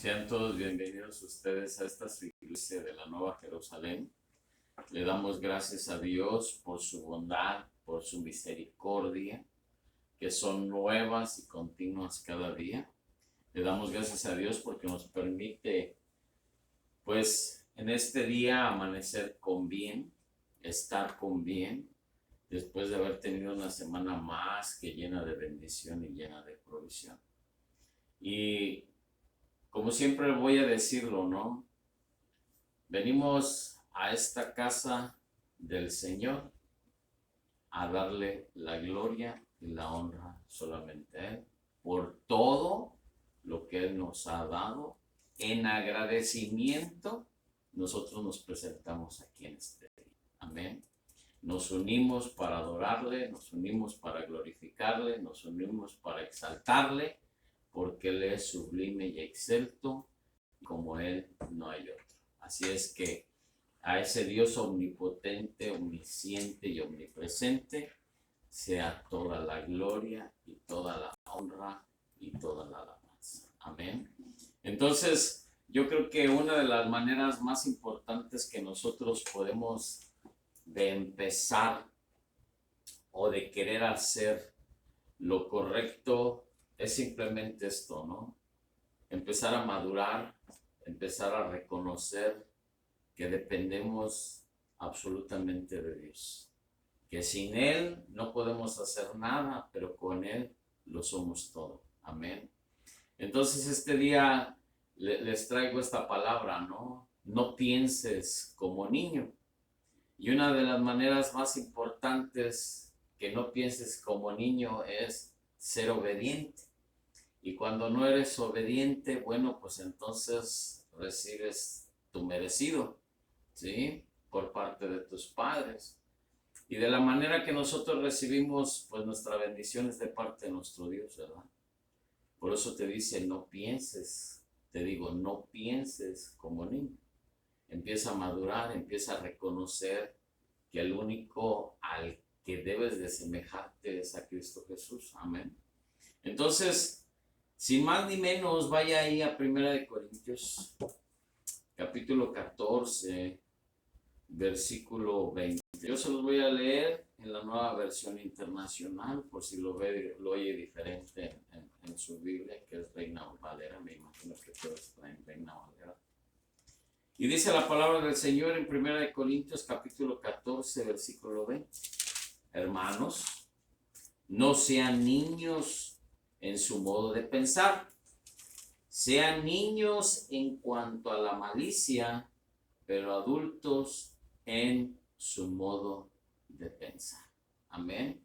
Sean todos bienvenidos ustedes a esta su iglesia de la Nueva Jerusalén. Le damos gracias a Dios por su bondad, por su misericordia, que son nuevas y continuas cada día. Le damos gracias a Dios porque nos permite, pues, en este día amanecer con bien, estar con bien, después de haber tenido una semana más que llena de bendición y llena de provisión. Y como siempre voy a decirlo, ¿no? Venimos a esta casa del Señor a darle la gloria y la honra solamente a Él por todo lo que Él nos ha dado. En agradecimiento, nosotros nos presentamos aquí en este día. Amén. Nos unimos para adorarle, nos unimos para glorificarle, nos unimos para exaltarle, porque Él es sublime y excelso, como Él no hay otro. Así es que a ese Dios omnipotente, omnisciente y omnipresente sea toda la gloria y toda la honra y toda la alabanza. Amén. Entonces, yo creo que una de las maneras más importantes que nosotros podemos de empezar o de querer hacer lo correcto es simplemente esto, ¿no? Empezar a madurar, empezar a reconocer que dependemos absolutamente de Dios, que sin Él no podemos hacer nada, pero con Él lo somos todo. Amén. Entonces este día les traigo esta palabra, ¿no? No pienses como niño. Y una de las maneras más importantes que no pienses como niño es ser obediente. Y cuando no eres obediente, bueno, pues entonces recibes tu merecido, ¿sí? Por parte de tus padres. Y de la manera que nosotros recibimos, pues nuestra bendición es de parte de nuestro Dios, ¿verdad? Por eso te dice, no pienses, te digo, no pienses como niño. Empieza a madurar, empieza a reconocer que el único al que debes de semejarte es a Cristo Jesús. Amén. Entonces, sin más ni menos, vaya ahí a 1 Corintios, capítulo 14, versículo 20. Yo se los voy a leer en la Nueva Versión Internacional, por si lo oye diferente en su Biblia, que es Reina Valera. Me imagino que todos traen Reina Valera. Y dice la palabra del Señor en 1 Corintios, capítulo 14, versículo 20. Hermanos, no sean niños en su modo de pensar. Sean niños en cuanto a la malicia, pero adultos en su modo de pensar. Amén.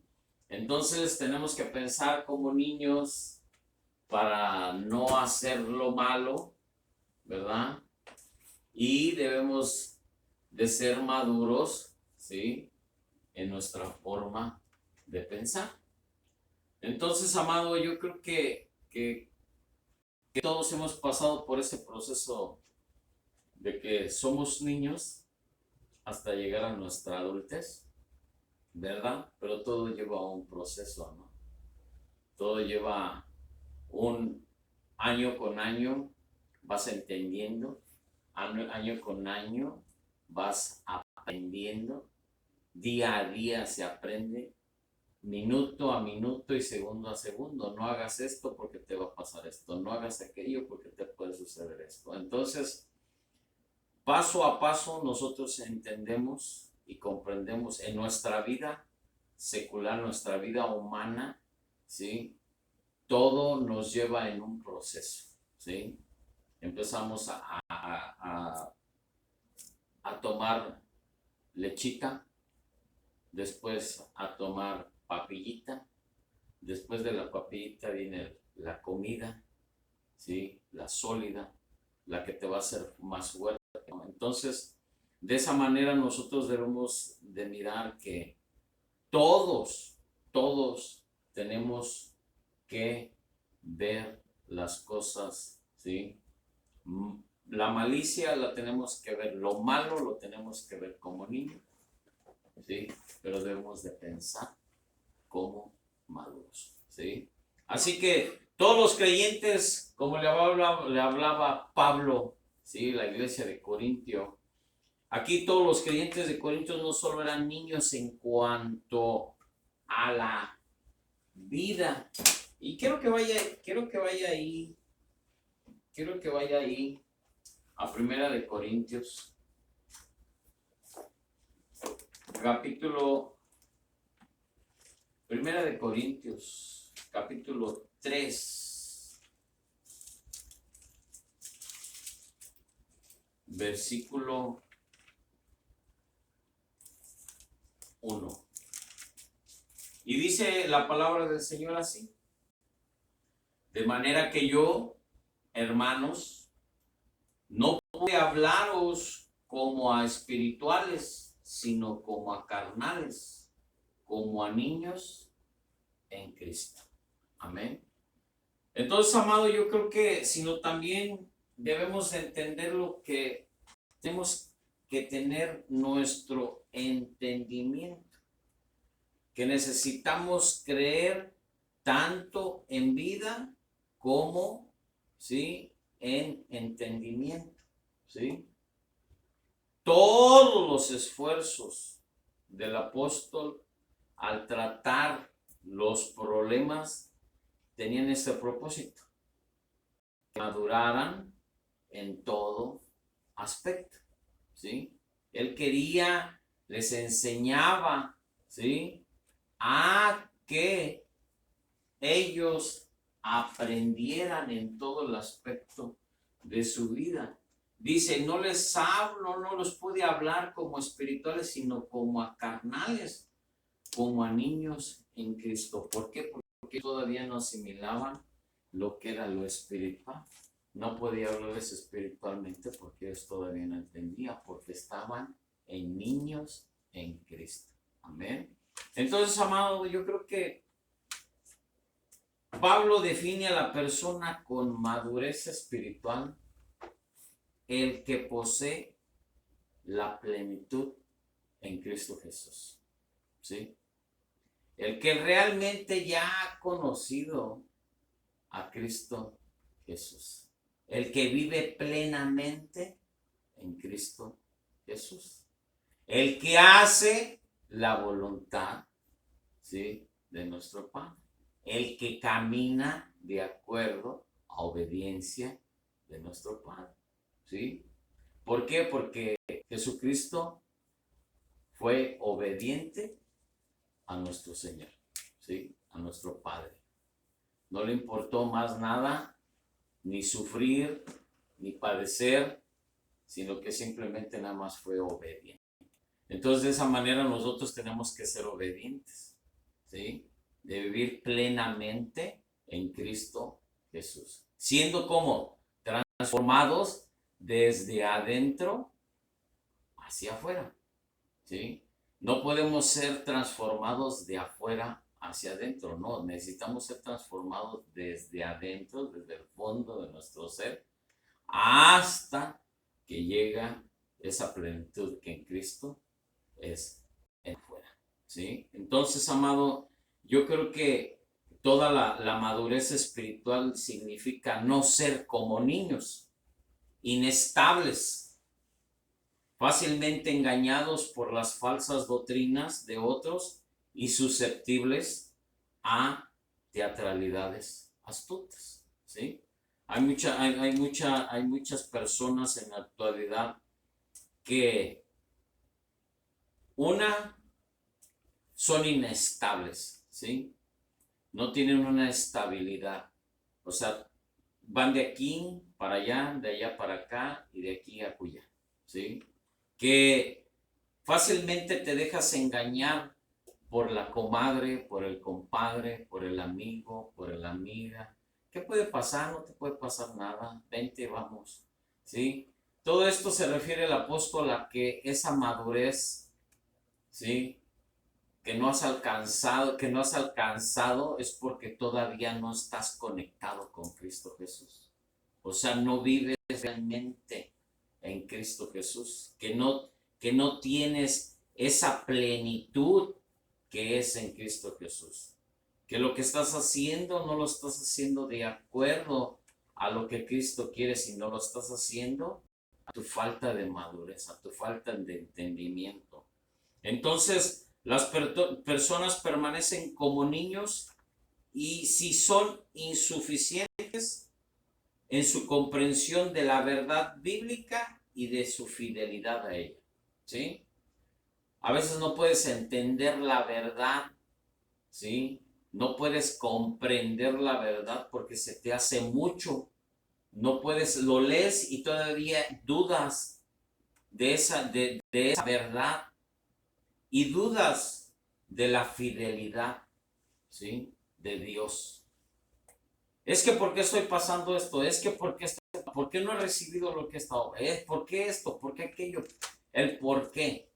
Entonces tenemos que pensar como niños para no hacer lo malo, ¿verdad? Y debemos de ser maduros, ¿sí? En nuestra forma de pensar. Entonces, amado, yo creo que todos hemos pasado por ese proceso de que somos niños hasta llegar a nuestra adultez, ¿verdad? Pero todo lleva un proceso, ¿no? Todo lleva un año con año, vas entendiendo, año con año vas aprendiendo, día a día se aprende, minuto a minuto y segundo a segundo. No hagas esto porque te va a pasar esto, no hagas aquello porque te puede suceder esto. Entonces, paso a paso nosotros entendemos y comprendemos en nuestra vida secular, nuestra vida humana, ¿sí? Todo nos lleva en un proceso, ¿sí? Empezamos a tomar lechita, después a tomar papillita, después de la papillita viene la comida, ¿sí? La sólida, la que te va a hacer más fuerte, ¿no? Entonces, de esa manera nosotros debemos de mirar que todos tenemos que ver las cosas, ¿sí? La malicia la tenemos que ver, lo malo lo tenemos que ver como niño, ¿sí? Pero debemos de pensar como maduros, ¿sí? Así que Todos los creyentes, como le hablaba Pablo, ¿sí? La iglesia de Corintio, aquí todos los creyentes de Corintios no solo eran niños en cuanto a la vida. Y quiero que vaya ahí a Primera de Corintios, Primera de Corintios, capítulo 3, versículo 1. Y dice la palabra del Señor así: de manera que yo, hermanos, no pude hablaros como a espirituales, sino como a carnales, como a niños en Cristo. Amén. Entonces, amado, yo creo que sino también debemos entender lo que tenemos que tener nuestro entendimiento, que necesitamos creer tanto en vida como, ¿sí?, en entendimiento, ¿sí? Todos los esfuerzos del apóstol al tratar los problemas tenían ese propósito: que maduraran en todo aspecto, ¿sí? Él quería, les enseñaba, ¿sí?, a que ellos aprendieran en todo el aspecto de su vida. Dice, no les hablo, no los pude hablar como espirituales, sino como a carnales, como a niños en Cristo. ¿Por qué? Porque todavía no asimilaban lo que era lo espiritual. No podía hablarles espiritualmente porque ellos todavía no entendían, porque estaban en niños en Cristo. Amén. Entonces, amado, yo creo que Pablo define a la persona con madurez espiritual, el que posee la plenitud en Cristo Jesús, ¿sí? El que realmente ya ha conocido a Cristo Jesús, el que vive plenamente en Cristo Jesús, el que hace la voluntad, ¿sí?, de nuestro Padre, el que camina de acuerdo a obediencia de nuestro Padre, ¿sí? ¿Por qué? Porque Jesucristo fue obediente a nuestro Señor, ¿sí?, a nuestro Padre. No le importó más nada, ni sufrir, ni padecer, sino que simplemente nada más fue obediente. Entonces, de esa manera nosotros tenemos que ser obedientes, ¿sí?, de vivir plenamente en Cristo Jesús, siendo como transformados desde adentro hacia afuera, ¿sí? No podemos ser transformados de afuera hacia adentro, no, necesitamos ser transformados desde adentro, desde el fondo de nuestro ser, hasta que llega esa plenitud que en Cristo es en afuera, ¿sí? Entonces, amado, yo creo que toda la madurez espiritual significa no ser como niños, inestables, fácilmente engañados por las falsas doctrinas de otros y susceptibles a teatralidades astutas, ¿sí? Hay muchas personas en la actualidad que son inestables, ¿sí? No tienen una estabilidad. O sea, van de aquí para allá, de allá para acá y de aquí a acullá, ¿sí? Que fácilmente te dejas engañar por la comadre, por el compadre, por el amigo, por la amiga. ¿Qué puede pasar? No te puede pasar nada. Vente, vamos, ¿sí? Todo esto se refiere al apóstol a que esa madurez, ¿sí?, que no has alcanzado es porque todavía no estás conectado con Cristo Jesús. O sea, no vives realmente en Cristo Jesús, que no tienes esa plenitud que es en Cristo Jesús. que lo que estás haciendo no lo estás haciendo de acuerdo a lo que Cristo quiere, sino lo estás haciendo a tu falta de madurez, a tu falta de entendimiento. Entonces, las personas permanecen como niños y si son insuficientes en su comprensión de la verdad bíblica y de su fidelidad a ella, ¿sí? A veces no puedes entender la verdad, ¿sí? No puedes comprender la verdad porque se te hace mucho. No puedes, lo lees y todavía dudas de esa verdad y dudas de la fidelidad, ¿sí? De Dios. Es que ¿por qué estoy pasando esto? Es que ¿por qué no he recibido lo que he estado? ¿Por qué esto? ¿Por qué aquello? El por qué,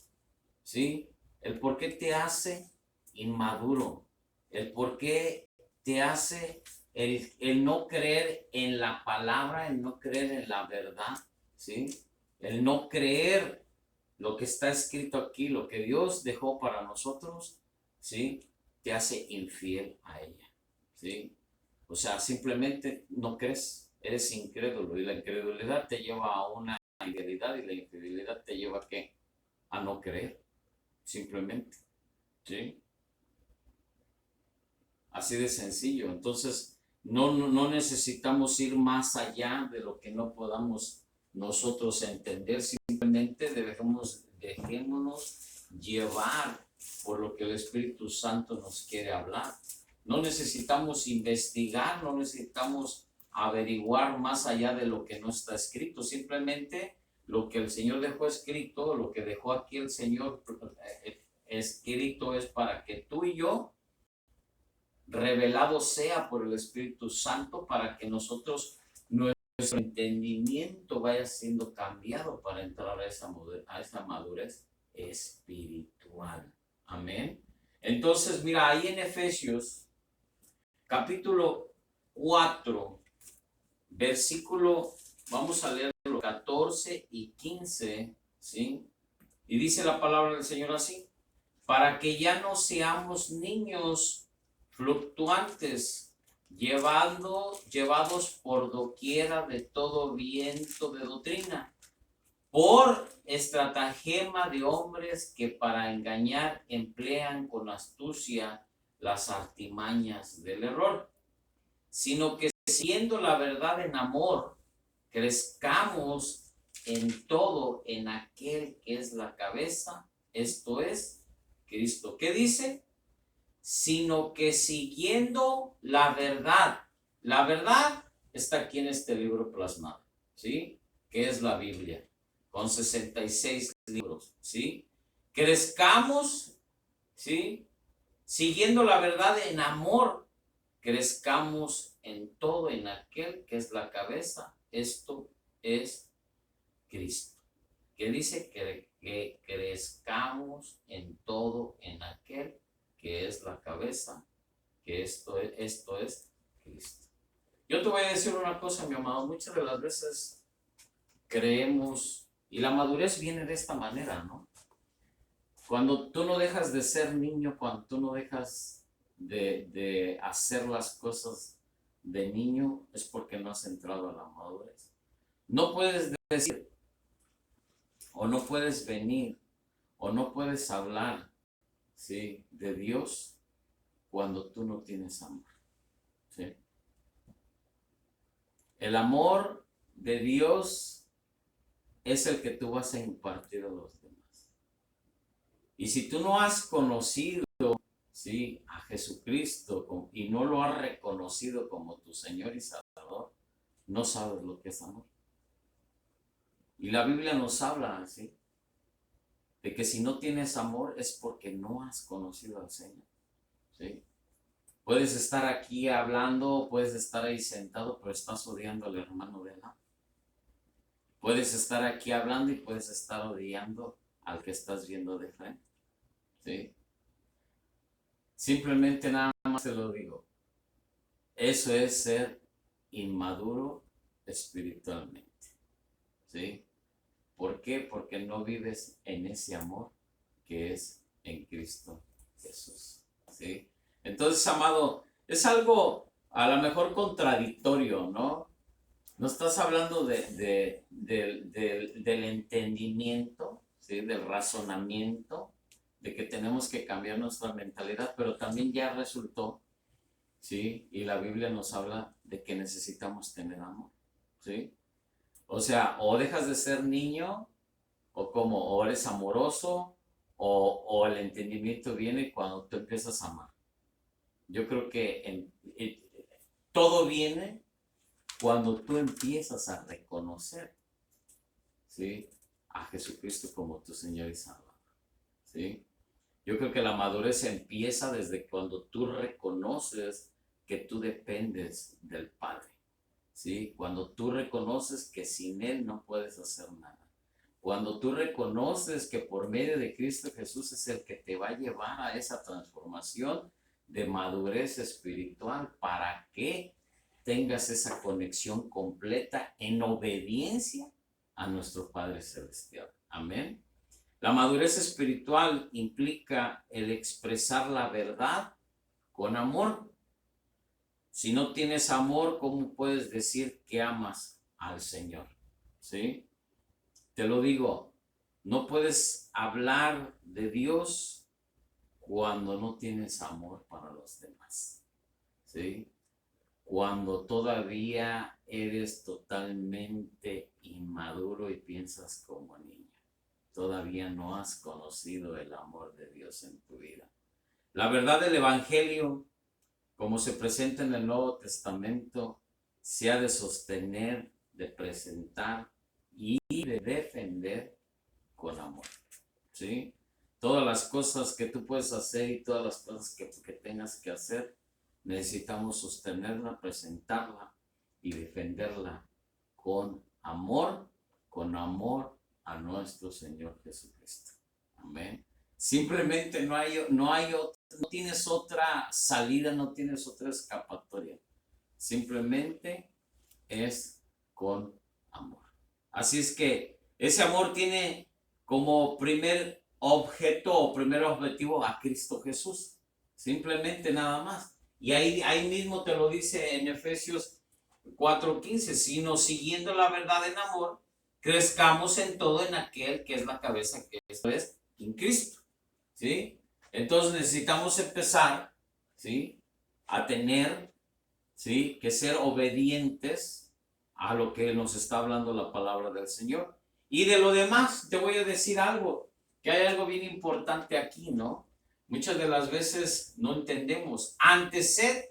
¿sí? El por qué te hace inmaduro. El por qué te hace el no creer en la palabra, el no creer en la verdad, ¿sí? El no creer lo que está escrito aquí, lo que Dios dejó para nosotros, ¿sí? Te hace infiel a ella, ¿sí? O sea, simplemente no crees, eres incrédulo y la incredulidad te lleva a una infidelidad y la infidelidad te lleva ¿a qué? A no creer, simplemente, ¿sí? Así de sencillo. Entonces, no necesitamos ir más allá de lo que no podamos nosotros entender, simplemente dejémonos llevar por lo que el Espíritu Santo nos quiere hablar. No necesitamos investigar, no necesitamos averiguar más allá de lo que no está escrito, simplemente lo que el Señor dejó escrito, lo que dejó aquí el Señor escrito es para que tú y yo revelado sea por el Espíritu Santo para que nuestro entendimiento vaya siendo cambiado para entrar a esa madurez espiritual. Amén. Entonces, mira, ahí en Efesios, capítulo 4, versículo, vamos a leerlo, 14 y 15, ¿sí? Y dice la palabra del Señor así: para que ya no seamos niños fluctuantes, llevados por doquiera de todo viento de doctrina, por estratagema de hombres que para engañar emplean con astucia las artimañas del error, sino que siguiendo la verdad en amor, crezcamos en todo en aquel que es la cabeza, esto es Cristo. ¿Qué dice? Sino que siguiendo la verdad está aquí en este libro plasmado, ¿sí? Que es la Biblia, con 66 libros, ¿sí? Crezcamos, ¿sí? Siguiendo la verdad en amor, crezcamos en todo en aquel que es la cabeza, esto es Cristo. Que dice que crezcamos en todo en aquel que es la cabeza, que esto es Cristo. Yo te voy a decir una cosa, mi amado, muchas de las veces creemos, y la madurez viene de esta manera, ¿no? Cuando tú no dejas de ser niño, cuando tú no dejas de hacer las cosas de niño, es porque no has entrado a la madurez. No puedes decir, o no puedes venir, o no puedes hablar, ¿sí? De Dios cuando tú no tienes amor, ¿sí? El amor de Dios es el que tú vas a impartir a los demás. Y si tú no has conocido, ¿sí? A Jesucristo y no lo has reconocido como tu Señor y Salvador, no sabes lo que es amor. Y la Biblia nos habla así, de que si no tienes amor es porque no has conocido al Señor, ¿sí? Puedes estar aquí hablando, puedes estar ahí sentado, pero estás odiando al hermano de la. Puedes estar aquí hablando y puedes estar odiando al que estás viendo de frente, ¿sí? Simplemente nada más te lo digo. Eso es ser inmaduro espiritualmente, ¿sí? ¿Por qué? Porque no vives en ese amor que es en Cristo Jesús, ¿sí? Entonces, amado, es algo a lo mejor contradictorio, ¿no? No estás hablando del entendimiento, ¿sí? Del razonamiento, de que tenemos que cambiar nuestra mentalidad, pero también ya resultó, ¿sí? Y la Biblia nos habla de que necesitamos tener amor, ¿sí? O sea, o dejas de ser niño, o como, o eres amoroso, o el entendimiento viene cuando tú empiezas a amar. Yo creo que todo viene cuando tú empiezas a reconocer, ¿sí? A Jesucristo como tu Señor y Salvador, ¿sí? Yo creo que la madurez empieza desde cuando tú reconoces que tú dependes del Padre, ¿sí? Cuando tú reconoces que sin Él no puedes hacer nada. Cuando tú reconoces que por medio de Cristo Jesús es el que te va a llevar a esa transformación de madurez espiritual para que tengas esa conexión completa en obediencia a nuestro Padre Celestial. Amén. La madurez espiritual implica el expresar la verdad con amor. Si no tienes amor, ¿cómo puedes decir que amas al Señor? ¿Sí? Te lo digo, no puedes hablar de Dios cuando no tienes amor para los demás, ¿sí? Cuando todavía eres totalmente inmaduro y piensas como niño, todavía no has conocido el amor de Dios en tu vida. La verdad del Evangelio, como se presenta en el Nuevo Testamento, se ha de sostener, de presentar y de defender con amor, ¿sí? Todas las cosas que tú puedes hacer y todas las cosas que tengas que hacer, necesitamos sostenerla, presentarla y defenderla con amor a nuestro Señor Jesucristo. Amén. Simplemente no tienes otra salida, no tienes otra escapatoria. Simplemente es con amor. Así es que ese amor tiene como primer objeto o primer objetivo a Cristo Jesús. Simplemente nada más. Y ahí mismo te lo dice en Efesios 4:15, sino siguiendo la verdad en amor, crezcamos en todo en aquel que es la cabeza, que esto es en Cristo. ¿Sí? Entonces necesitamos empezar, ¿sí? A tener, ¿sí? Que ser obedientes a lo que nos está hablando la palabra del Señor. Y de lo demás, te voy a decir algo, que hay algo bien importante aquí, ¿no? Muchas de las veces no entendemos. Antes sed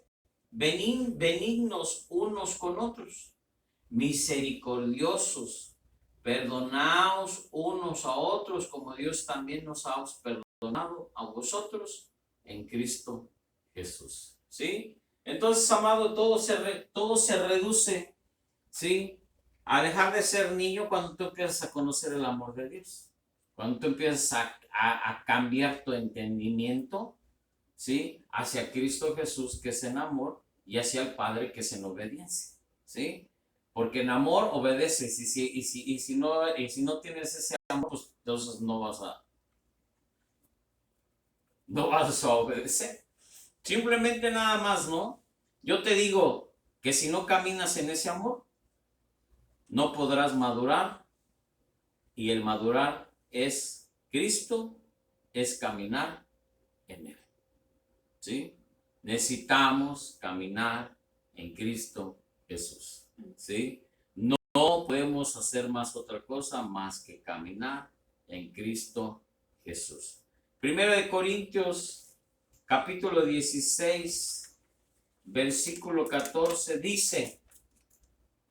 benignos unos con otros, misericordiosos, perdonaos unos a otros, como Dios también nos ha perdonado a vosotros en Cristo Jesús. ¿Sí? Entonces, amado, todo se reduce, ¿sí? A dejar de ser niño cuando tú empiezas a conocer el amor de Dios. Cuando tú empiezas a cambiar tu entendimiento, ¿sí? Hacia Cristo Jesús, que es en amor, y hacia el Padre, que es en obediencia, ¿sí? Porque en amor obedeces, y si no tienes ese amor, pues entonces no vas a obedecer. Simplemente nada más, ¿no? Yo te digo que si no caminas en ese amor, no podrás madurar, y el madurar es Cristo, es caminar en Él, ¿sí? Necesitamos caminar en Cristo Jesús, ¿sí? No podemos hacer más otra cosa más que caminar en Cristo Jesús. Primera de Corintios, capítulo 16, versículo 14, dice: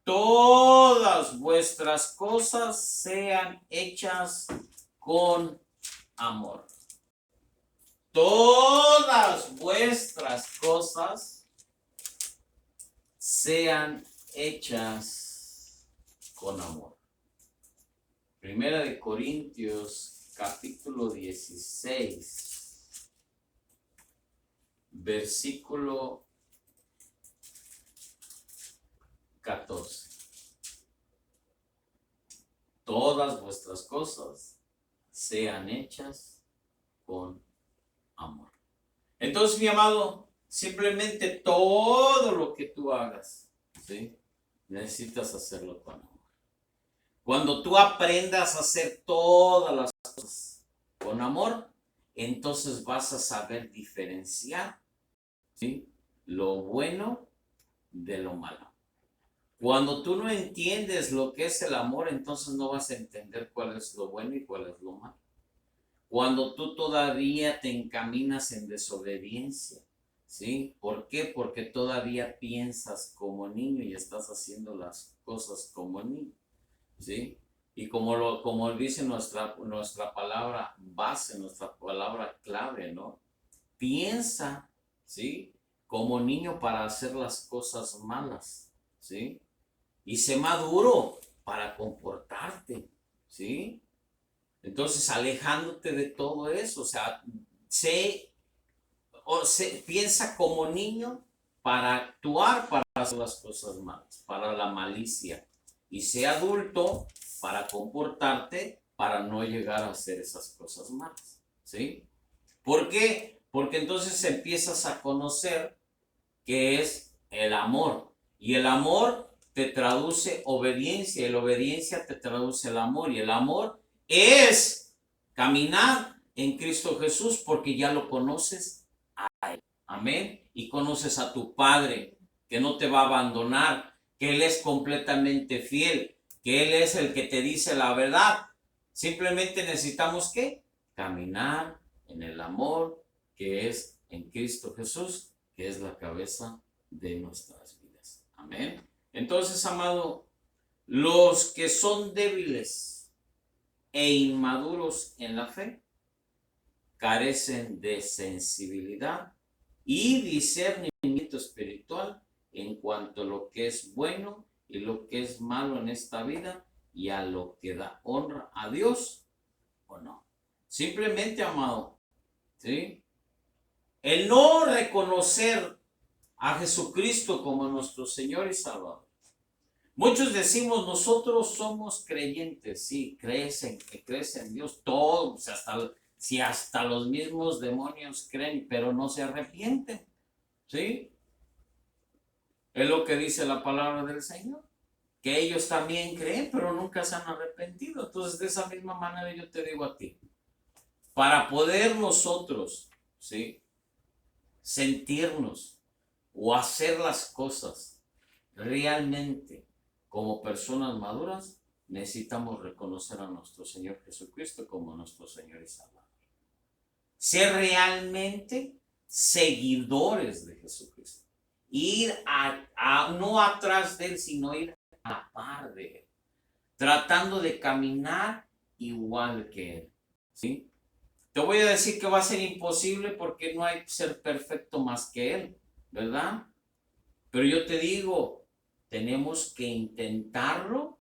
todas vuestras cosas sean hechas con amor. Todas vuestras cosas sean hechas con amor. Primera de Corintios, capítulo 16, versículo 14. Todas vuestras cosas sean hechas con amor. Entonces, mi amado, Simplemente todo lo que tú hagas, ¿sí? Necesitas hacerlo con amor. Cuando tú aprendas a hacer todas las cosas con amor, entonces vas a saber diferenciar, ¿sí?, lo bueno de lo malo. Cuando tú no entiendes lo que es el amor, entonces no vas a entender cuál es lo bueno y cuál es lo malo. Cuando tú todavía te encaminas en desobediencia, ¿sí? ¿Por qué? Porque todavía piensas como niño y estás haciendo las cosas como niño, ¿sí? Y como dice nuestra palabra base, nuestra palabra clave, ¿no? Piensa, ¿sí?, como niño para hacer las cosas malas, ¿sí? Y sé maduro para comportarte, ¿sí? Entonces, alejándote de todo eso, o sea, piensa como niño para actuar, para hacer las cosas malas, para la malicia. Y sé adulto para comportarte, para no llegar a hacer esas cosas malas, ¿sí? ¿Por qué? Porque entonces empiezas a conocer qué es el amor. Y el amor te traduce obediencia, y la obediencia te traduce el amor. Y el amor es caminar en Cristo Jesús porque ya lo conoces a Él. Amén. Y conoces a tu Padre, que no te va a abandonar, que Él es completamente fiel, que Él es el que te dice la verdad. Simplemente necesitamos ¿qué? Caminar en el amor que es en Cristo Jesús, que es la cabeza de nuestras vidas. Amén. Entonces, amado, los que son débiles e inmaduros en la fe carecen de sensibilidad y discernimiento espiritual en cuanto a lo que es bueno y lo que es malo en esta vida y a lo que da honra a Dios o no. Simplemente, amado, ¿sí?, el no reconocer a Jesucristo como nuestro Señor y Salvador. Muchos decimos, nosotros somos creyentes, sí, crees en Dios, todos, si hasta los mismos demonios creen, pero no se arrepienten, ¿sí? Es lo que dice la palabra del Señor, que ellos también creen, pero nunca se han arrepentido. Entonces, de esa misma manera yo te digo a ti, para poder nosotros, ¿sí?, sentirnos o hacer las cosas realmente como personas maduras, necesitamos reconocer a nuestro Señor Jesucristo como nuestro Señor y Salvador. Ser realmente seguidores de Jesucristo. Ir no atrás de Él, sino ir a la par de Él. Tratando de caminar igual que Él. ¿Sí? Te voy a decir que va a ser imposible porque no hay ser perfecto más que Él, ¿verdad? Pero yo te digo, tenemos que intentarlo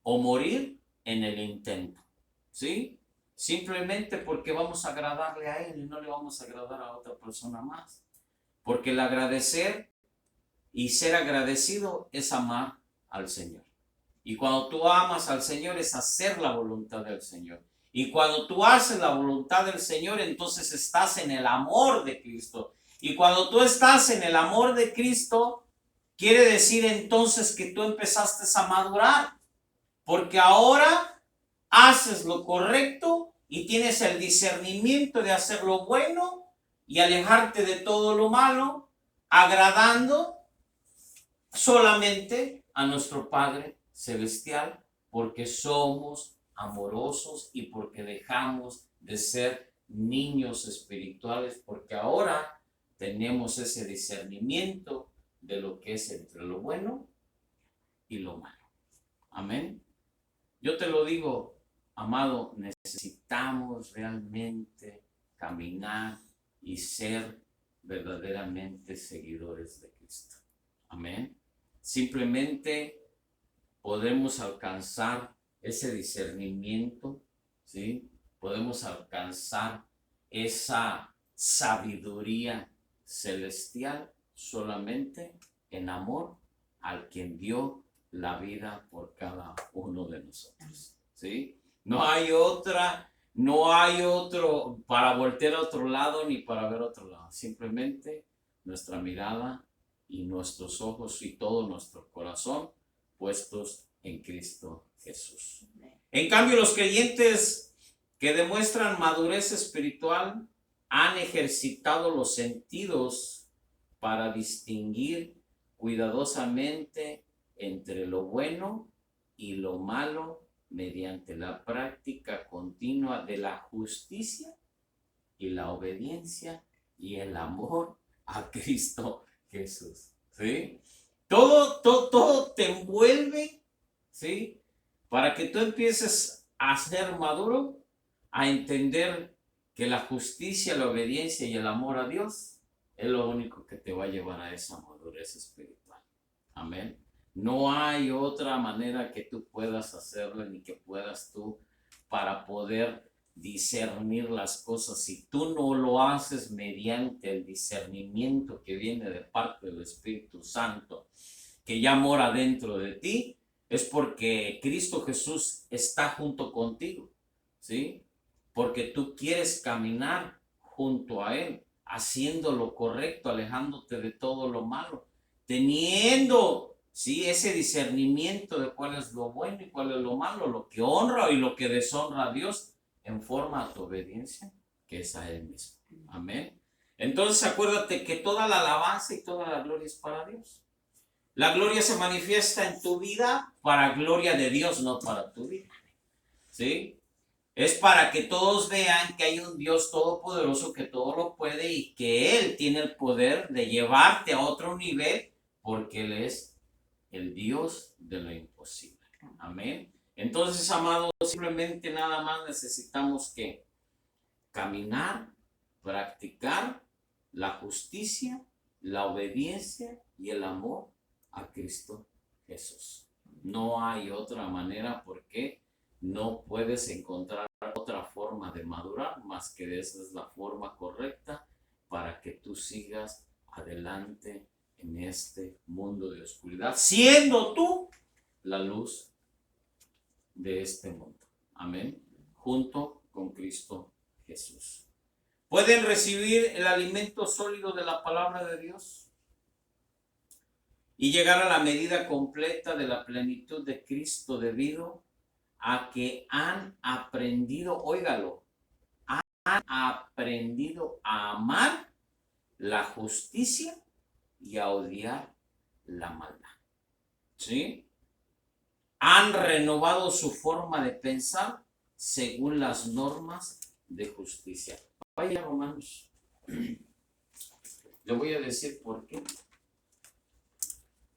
o morir en el intento, ¿sí? Simplemente porque vamos a agradarle a Él y no le vamos a agradar a otra persona más. Porque el agradecer y ser agradecido es amar al Señor. Y cuando tú amas al Señor es hacer la voluntad del Señor. Y cuando tú haces la voluntad del Señor, entonces estás en el amor de Cristo. Y cuando tú estás en el amor de Cristo, quiere decir entonces que tú empezaste a madurar. Porque ahora haces lo correcto y tienes el discernimiento de hacer lo bueno y alejarte de todo lo malo, agradando solamente a nuestro Padre Celestial, porque somos amorosos y porque dejamos de ser niños espirituales, porque ahora tenemos ese discernimiento de lo que es entre lo bueno y lo malo. Amén. Yo te lo digo, amado, necesitamos realmente caminar y ser verdaderamente seguidores de Cristo. Amén. Simplemente podemos alcanzar ese discernimiento, ¿sí? Podemos alcanzar esa sabiduría celestial solamente en amor al quien dio la vida por cada uno de nosotros, ¿sí? No hay otro para voltear a otro lado ni para ver a otro lado. Simplemente nuestra mirada y nuestros ojos y todo nuestro corazón puestos en Cristo Jesús. En cambio, los creyentes que demuestran madurez espiritual han ejercitado los sentidos para distinguir cuidadosamente entre lo bueno y lo malo mediante la práctica continua de la justicia y la obediencia y el amor a Cristo Jesús. ¿Sí? Todo te envuelve, ¿sí? Para que tú empieces a ser maduro, a entender que la justicia, la obediencia y el amor a Dios es lo único que te va a llevar a esa madurez espiritual. Amén. No hay otra manera que tú puedas hacerlo ni que puedas tú para poder discernir las cosas. Si tú no lo haces mediante el discernimiento que viene de parte del Espíritu Santo, que ya mora dentro de ti, es porque Cristo Jesús está junto contigo, ¿sí? Porque tú quieres caminar junto a Él, haciendo lo correcto, alejándote de todo lo malo, teniendo, ¿sí?, ese discernimiento de cuál es lo bueno y cuál es lo malo, lo que honra y lo que deshonra a Dios, en forma a tu obediencia, que es a Él mismo. Amén. Entonces acuérdate que toda la alabanza y toda la gloria es para Dios. La gloria se manifiesta en tu vida para gloria de Dios, no para tu vida. ¿Sí? Es para que todos vean que hay un Dios todopoderoso que todo lo puede y que Él tiene el poder de llevarte a otro nivel porque Él es el Dios de lo imposible. Amén. Entonces, amados, simplemente nada más necesitamos que caminar, practicar la justicia, la obediencia y el amor a Cristo Jesús. No hay otra manera porque no puedes encontrar otra forma de madurar más que esa es la forma correcta para que tú sigas adelante en este mundo de oscuridad, siendo tú la luz de este mundo. Amén. Junto con Cristo Jesús. ¿Pueden recibir el alimento sólido de la palabra de Dios y llegar a la medida completa de la plenitud de Cristo debido a que han aprendido, óigalo, han aprendido a amar la justicia y a odiar la maldad? ¿Sí? Han renovado su forma de pensar según las normas de justicia. Vaya Romanos. Le voy a decir por qué.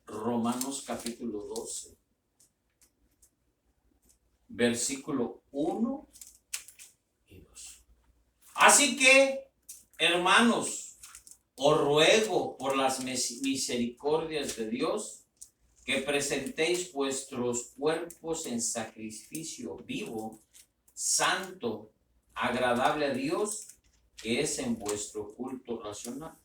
Romanos capítulo 12, versículo 1 y 2. Así que, hermanos, os ruego por las misericordias de Dios que presentéis vuestros cuerpos en sacrificio vivo, santo, agradable a Dios, que es en vuestro culto racional.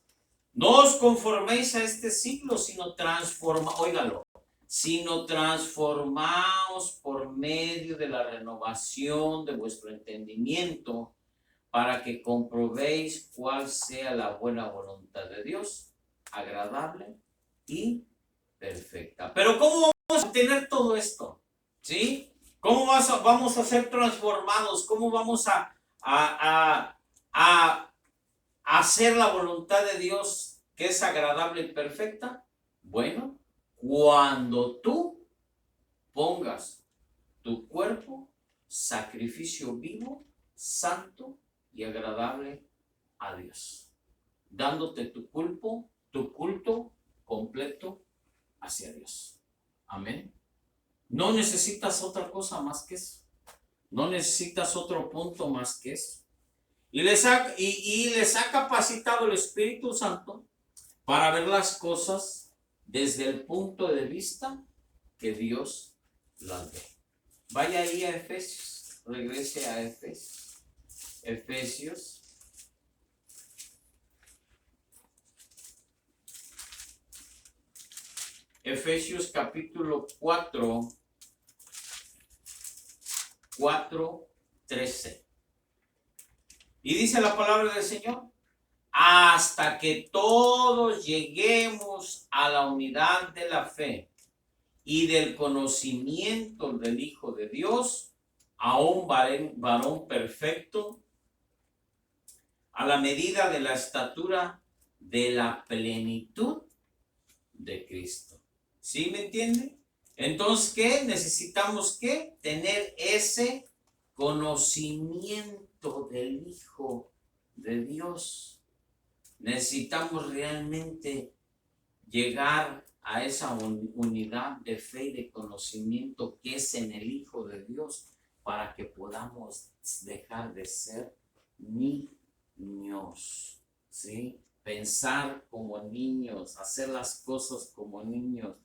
No os conforméis a este siglo, sino transformaos por medio de la renovación de vuestro entendimiento, para que comprobéis cuál sea la buena voluntad de Dios, agradable y perfecta. Pero ¿cómo vamos a obtener todo esto? ¿Sí? ¿Cómo vamos a ser transformados? ¿Cómo vamos a hacer la voluntad de Dios que es agradable y perfecta? Bueno, cuando tú pongas tu cuerpo sacrificio vivo, santo y agradable a Dios, dándote tu culto completo hacia Dios. Amén. No necesitas otra cosa más que eso. No necesitas otro punto más que eso. Y les ha capacitado el Espíritu Santo para ver las cosas desde el punto de vista que Dios las ve. Vaya ahí a Efesios, regrese a Efesios. Efesios capítulo 4:13. Y dice la palabra del Señor: hasta que todos lleguemos a la unidad de la fe y del conocimiento del Hijo de Dios, a un varón perfecto, a la medida de la estatura de la plenitud de Cristo. ¿Sí me entiende? Entonces, ¿qué? Necesitamos ¿qué? Tener ese conocimiento del Hijo de Dios. Necesitamos realmente llegar a esa unidad de fe y de conocimiento que es en el Hijo de Dios para que podamos dejar de ser niños, ¿sí? Pensar como niños, hacer las cosas como niños,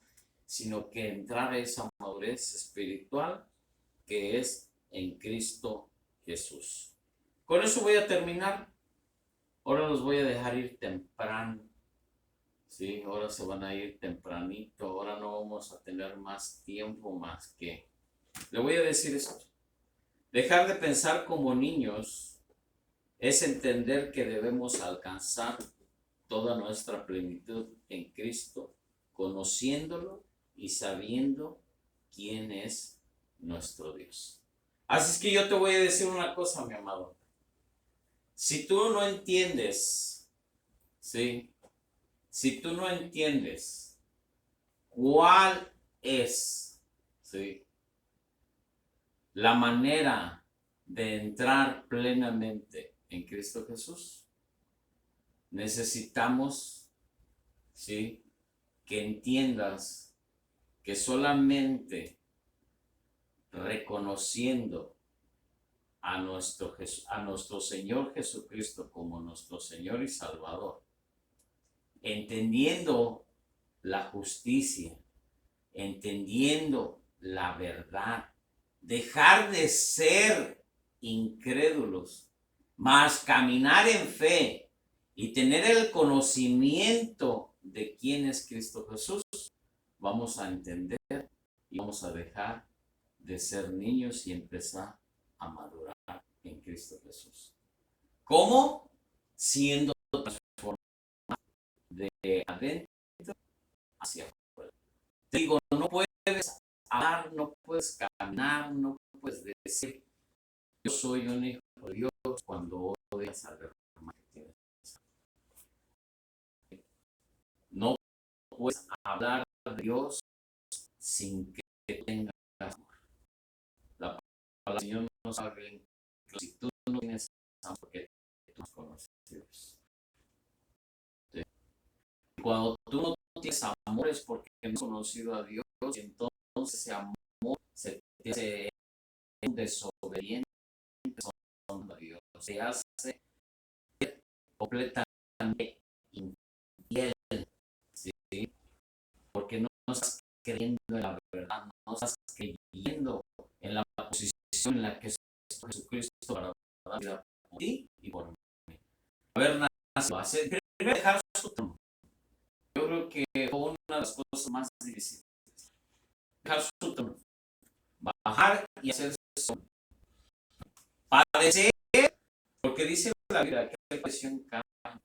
sino que entrar a esa madurez espiritual que es en Cristo Jesús. Con eso voy a terminar. Ahora los voy a dejar ir temprano. Sí, ahora se van a ir tempranito. Ahora no vamos a tener más tiempo más que... Le voy a decir esto. Dejar de pensar como niños es entender que debemos alcanzar toda nuestra plenitud en Cristo, conociéndolo y sabiendo quién es nuestro Dios. Así es que yo te voy a decir una cosa, mi amado. Si tú no entiendes, ¿sí? Si tú no entiendes cuál es, ¿sí?, la manera de entrar plenamente en Cristo Jesús, necesitamos, ¿sí?, que entiendas que solamente reconociendo a nuestro Señor Jesucristo como nuestro Señor y Salvador, entendiendo la justicia, entendiendo la verdad, dejar de ser incrédulos, más caminar en fe y tener el conocimiento de quién es Cristo Jesús, vamos a entender y vamos a dejar de ser niños y empezar a madurar en Cristo Jesús. ¿Cómo? Siendo transformados de adentro hacia afuera. Te digo, no puedes hablar, no puedes caminar, no puedes decir yo soy un hijo de Dios cuando odias al hermano que tienes. No puedes hablar de Dios sin que tengas amor. La palabra del Señor nos sabe que si tú no tienes amor, porque tú no conoces a Dios. ¿Sí? Cuando tú no tienes amor es porque no has conocido a Dios y entonces ese amor se te hace desobediente a Dios, se hace completamente infiel, ¿sí? Porque no estás creyendo en la verdad, no estás creyendo en la posición en la que está Jesucristo para dar vida por ti y por mí. A ver, nada más lo hace. Primero dejar su trono. Yo creo que fue una de las cosas más difíciles. Dejar su trono. Bajar y hacerse hombre. Padecer, porque dice la Biblia que él padeció en carne,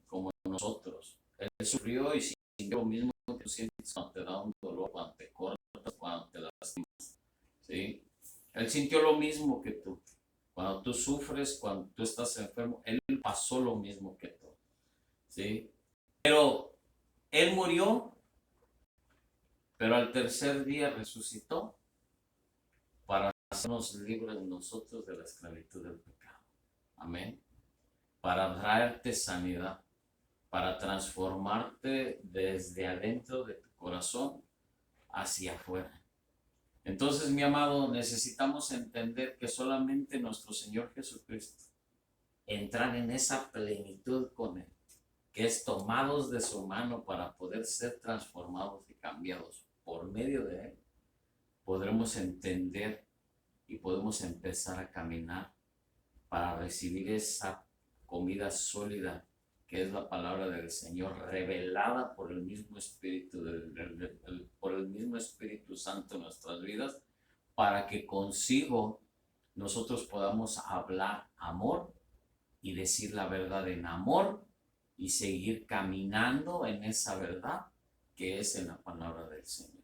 como nosotros. Él sufrió y sintió lo mismo que tú sientes cuando te da un dolor, cuando te cortas, cuando te lastimas. ¿Sí? Él sintió lo mismo que tú. Cuando tú sufres, cuando tú estás enfermo, él pasó lo mismo que tú. ¿Sí? Pero él murió, pero al tercer día resucitó para hacernos libres nosotros de la esclavitud del pecado. Amén. Para traerte sanidad, para transformarte desde adentro de tu corazón hacia afuera. Entonces, mi amado, necesitamos entender que solamente nuestro Señor Jesucristo, entrar en esa plenitud con Él, que es tomados de su mano para poder ser transformados y cambiados por medio de Él, podremos entender y podemos empezar a caminar para recibir esa comida sólida que es la palabra del Señor, revelada por el mismo Espíritu, por el mismo Espíritu Santo en nuestras vidas, para que consigo nosotros podamos hablar amor y decir la verdad en amor y seguir caminando en esa verdad que es en la palabra del Señor.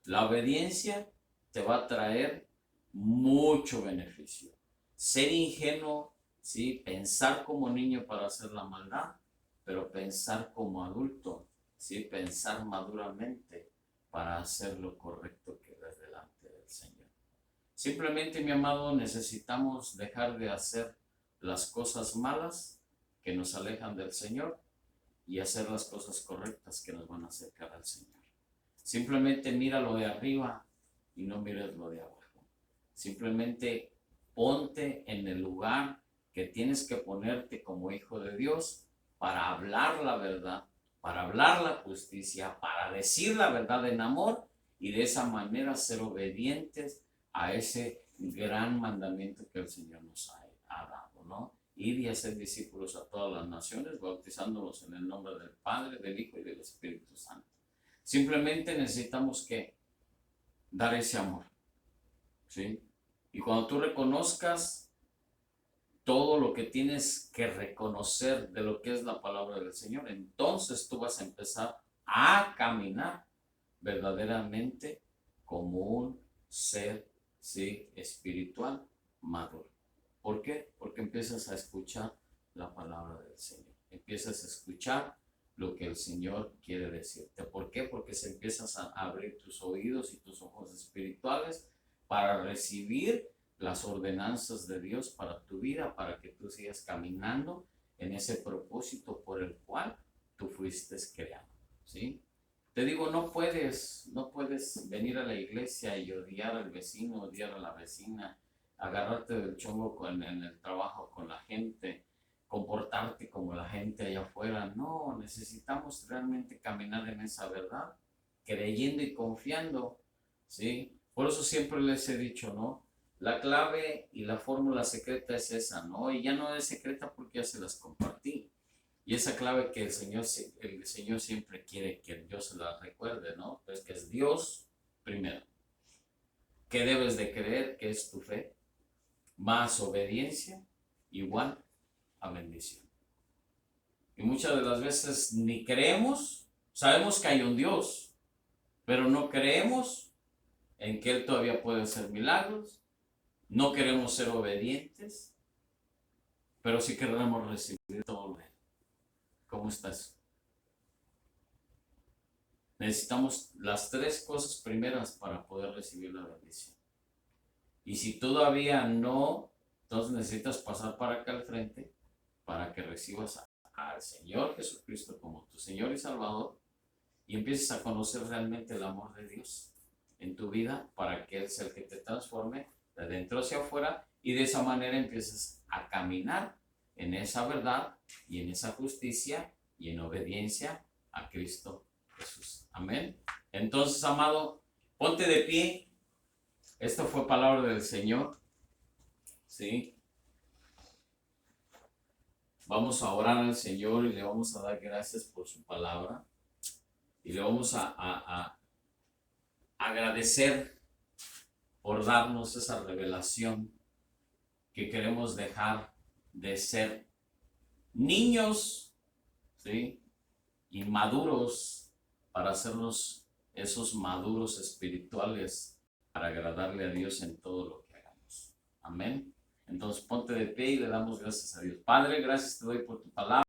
La obediencia te va a traer mucho beneficio. Ser ingenuo, ¿sí? Pensar como niño para hacer la maldad, pero pensar como adulto, ¿sí? Pensar maduramente para hacer lo correcto que es delante del Señor. Simplemente, mi amado, necesitamos dejar de hacer las cosas malas que nos alejan del Señor y hacer las cosas correctas que nos van a acercar al Señor. Simplemente mira lo de arriba y no mires lo de abajo. Simplemente ponte en el lugar que tienes que ponerte como hijo de Dios para hablar la verdad, para hablar la justicia, para decir la verdad en amor y de esa manera ser obedientes a ese gran mandamiento que el Señor nos ha dado, ¿no? Ir y hacer discípulos a todas las naciones, bautizándolos en el nombre del Padre, del Hijo y del Espíritu Santo. Simplemente necesitamos que dar ese amor, ¿sí? Y cuando tú reconozcas todo lo que tienes que reconocer de lo que es la palabra del Señor, entonces tú vas a empezar a caminar verdaderamente como un ser, ¿sí? Espiritual maduro. ¿Por qué? Porque empiezas a escuchar la palabra del Señor. Empiezas a escuchar lo que el Señor quiere decirte. ¿Por qué? Porque se empiezas a abrir tus oídos y tus ojos espirituales para recibir las ordenanzas de Dios para tu vida, para que tú sigas caminando en ese propósito por el cual tú fuiste creado, ¿sí? Te digo, no puedes venir a la iglesia y odiar al vecino, odiar a la vecina, agarrarte del chongo en el trabajo con la gente, comportarte como la gente allá afuera. No, necesitamos realmente caminar en esa verdad, creyendo y confiando, ¿sí? Por eso siempre les he dicho, ¿no? La clave y la fórmula secreta es esa, ¿no? Y ya no es secreta porque ya se las compartí. Y esa clave que el Señor siempre quiere que yo se la recuerde, ¿no? Pues que es Dios primero. ¿Qué debes de creer? Que es tu fe. Más obediencia igual a bendición. Y muchas de las veces ni creemos, sabemos que hay un Dios, pero no creemos en que Él todavía puede hacer milagros, no queremos ser obedientes, pero sí queremos recibir todo de Él. ¿Cómo estás? Necesitamos las tres cosas primeras para poder recibir la bendición. Y si todavía no, entonces necesitas pasar para acá al frente para que recibas al Señor Jesucristo como tu Señor y Salvador y empieces a conocer realmente el amor de Dios en tu vida para que Él sea el que te transforme de dentro hacia afuera y de esa manera empieces a caminar en esa verdad y en esa justicia y en obediencia a Cristo Jesús. Amén. Entonces, amado, ponte de pie. Esto fue palabra del Señor. ¿Sí? Vamos a orar al Señor y le vamos a dar gracias por su palabra. Y le vamos a agradecer por darnos esa revelación que queremos dejar de ser niños, ¿sí? Y maduros para hacernos esos maduros espirituales para agradarle a Dios en todo lo que hagamos. Amén. Entonces ponte de pie y le damos gracias a Dios. Padre, gracias te doy por tu palabra.